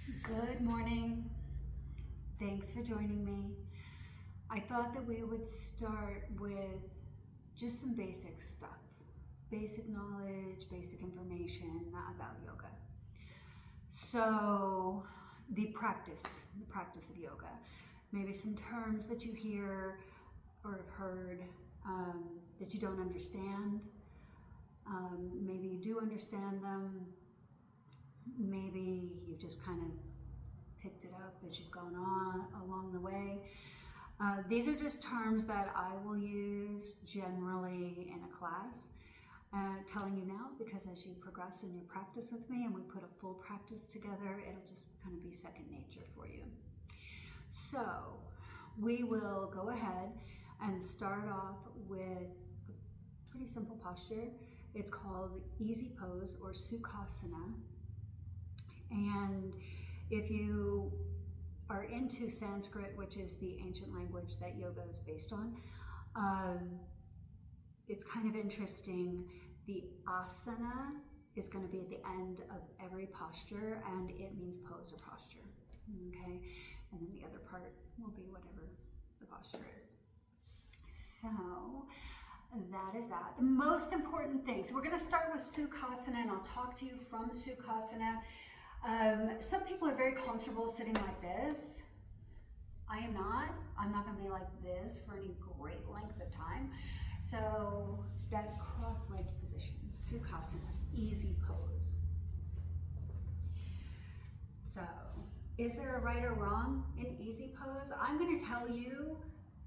Good morning. Thanks for joining me. I thought that we would start with just some basic stuff, basic knowledge, basic information about yoga. So the practice of yoga, maybe some terms that you hear or have heard that you don't understand. Maybe you do understand them. Maybe you just kind of picked it up as you've gone on along the way. These are just terms that I will use generally in a class. Telling you now because as you progress in your practice with me and we put a full practice together, it'll just kind of be second nature for you. So we will go ahead and start off with a pretty simple posture. It's called easy pose or Sukhasana. And if you are into Sanskrit, which is the ancient language that yoga is based on, it's kind of interesting. The asana is going to be at the end of every posture, and it means pose or posture. Okay, and then the other part will be whatever the posture is. So that is that. The most important thing. So we're going to start with Sukhasana, and I'll talk to you from Sukhasana. Some people are very comfortable sitting like this. I am not. I'm not going to be like this for any great length of time. So that cross-legged position, Sukhasana, easy pose. So is there a right or wrong in easy pose? I'm going to tell you,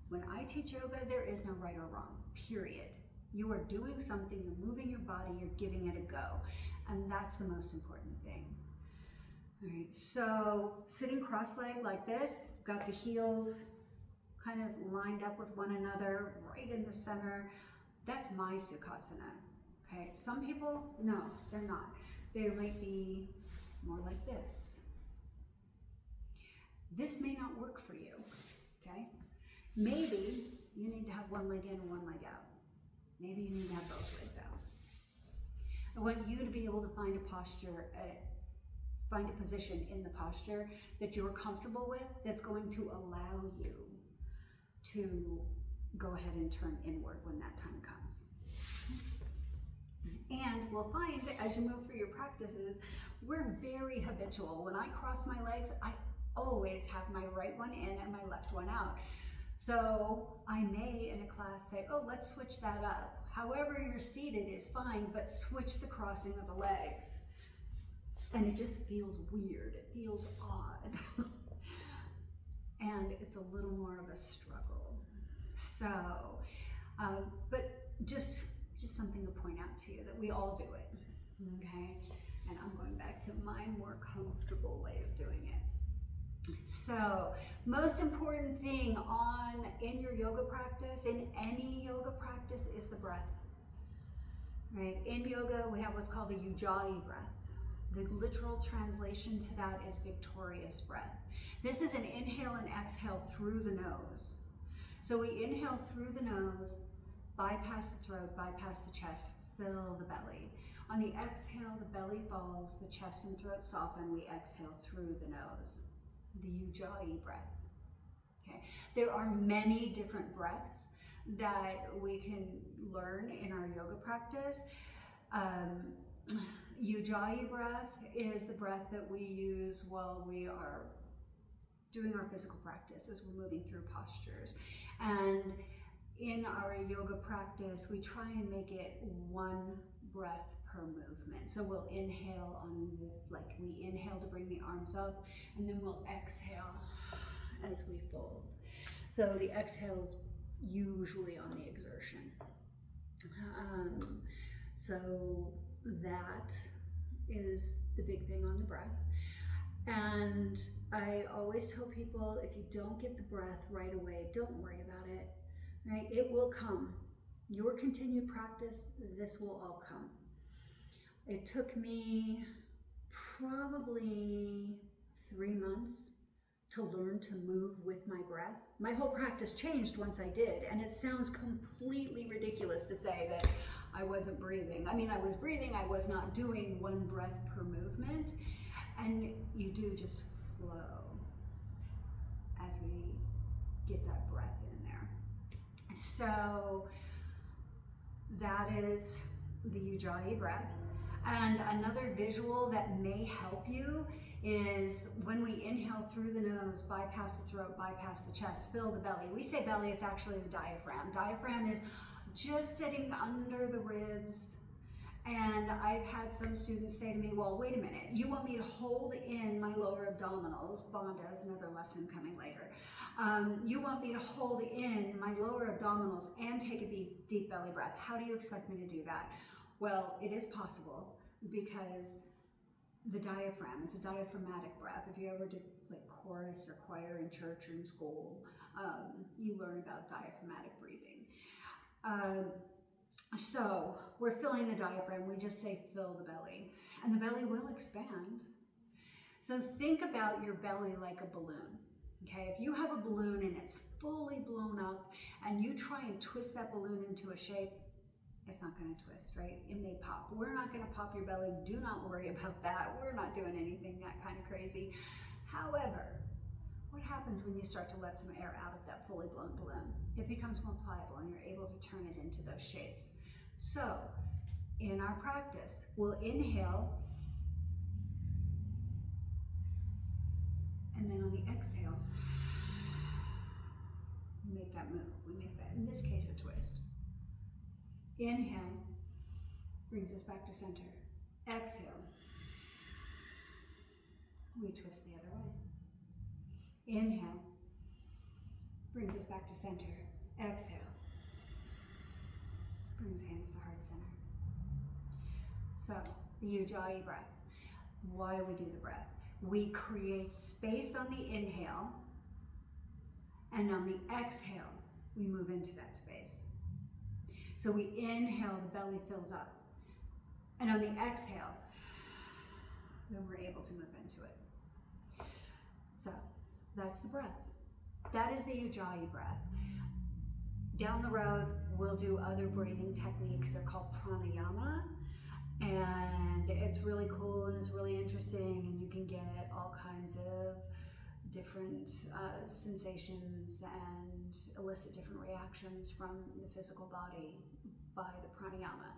when I teach yoga, there is no right or wrong, period. You are doing something, you're moving your body, you're giving it a go. And that's the most important thing. All right, so sitting cross-legged like this, got the heels kind of lined up with one another, right in the center. That's my Sukhasana. Okay, some people, no, they're not. They might be more like this. This may not work for you, okay? Maybe you need to have one leg in and one leg out. Maybe you need to have both legs out. I want you to be able to find a posture, find a position in the posture that you're comfortable with that's going to allow you to go ahead and turn inward when that time comes. And we'll find that as you move through your practices, we're very habitual. When I cross my legs, I always have my right one in and my left one out. So I may in a class say, oh, let's switch that up. However you're seated is fine, but switch the crossing of the legs. And it just feels weird, it feels odd. And it's a little more of a struggle. So, but just something to point out to you that we all do it, okay? And I'm going back to my more comfortable way of doing it. So, most important thing in your yoga practice, in any yoga practice, is the breath, right? In yoga, we have what's called the Ujjayi breath. The literal translation to that is victorious breath. This is an inhale and exhale through the nose. So we inhale through the nose, bypass the throat, bypass the chest, fill the belly. On the exhale, the belly falls, the chest and throat soften, we exhale through the nose. The Ujjayi breath. Okay. There are many different breaths that we can learn in our yoga practice. Ujjayi breath is the breath that we use while we are doing our physical practice as we're moving through postures. And in our yoga practice, we try and make it one breath per movement. So we'll inhale we inhale to bring the arms up, and then we'll exhale as we fold. So the exhale is usually on the exertion. So that is the big thing on the breath. And I always tell people, if you don't get the breath right away, don't worry about it, right? It will come. Your continued practice, this will all come. It took me probably 3 months to learn to move with my breath. My whole practice changed once I did, and it sounds completely ridiculous to say that I wasn't breathing. I mean, I was breathing, I was not doing one breath per movement. And you do just flow as we get that breath in there. So that is the Ujjayi breath. And another visual that may help you is when we inhale through the nose, bypass the throat, bypass the chest, fill the belly. We say belly, it's actually the diaphragm. Diaphragm is just sitting under the ribs. And I've had some students say to me, well, wait a minute, you want me to hold in my lower abdominals? Bandha is another lesson coming later. You want me to hold in my lower abdominals and take a deep belly breath. How do you expect me to do that? Well, it is possible because the diaphragm, it's a diaphragmatic breath. If you ever did like chorus or choir in church or in school, you learn about diaphragmatic breathing. So we're filling the diaphragm. We just say fill the belly, and the belly will expand. So think about your belly like a balloon. Okay, if you have a balloon and it's fully blown up and you try and twist that balloon into a shape, it's not going to twist, right? It may pop. We're not going to pop your belly. Do not worry about that. We're not doing anything that kind of crazy. However, what happens when you start to let some air out of that fully blown balloon? It becomes more pliable and you're able to turn it into those shapes. So in our practice, we'll inhale, and then on the exhale, we make that move. We make that, in this case, a twist. Inhale brings us back to center. Exhale, we twist the other way. Inhale brings us back to center. Exhale brings hands to heart center. So the Ujjayi breath. Why we do the breath? We create space on the inhale, and on the exhale, we move into that space. So we inhale, the belly fills up. And on the exhale, then we're able to move into it. So that's the breath. That is the Ujjayi breath. Down the road, we'll do other breathing techniques. They're called Pranayama. And it's really cool and it's really interesting, and you can get all kinds of different sensations and elicit different reactions from the physical body by the pranayama.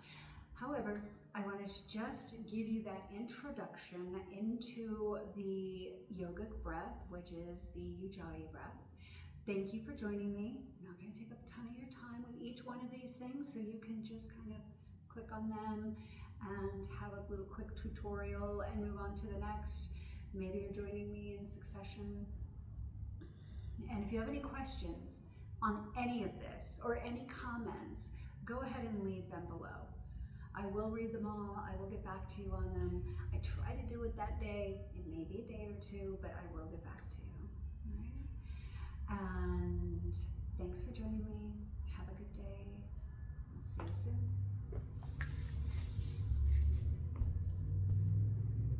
However, I wanted to just give you that introduction into the yogic breath, which is the Ujjayi breath. Thank you for joining me. I'm not going to take up a ton of your time with each one of these things, so you can just kind of click on them and have a little quick tutorial and move on to the next. Maybe you're joining me in succession. And if you have any questions on any of this or any comments, go ahead and leave them below. I will read them all. I will get back to you on them. I try to do it that day. It may be a day or two, but I will get back to you. All right? And thanks for joining me. Have a good day. I'll see you soon.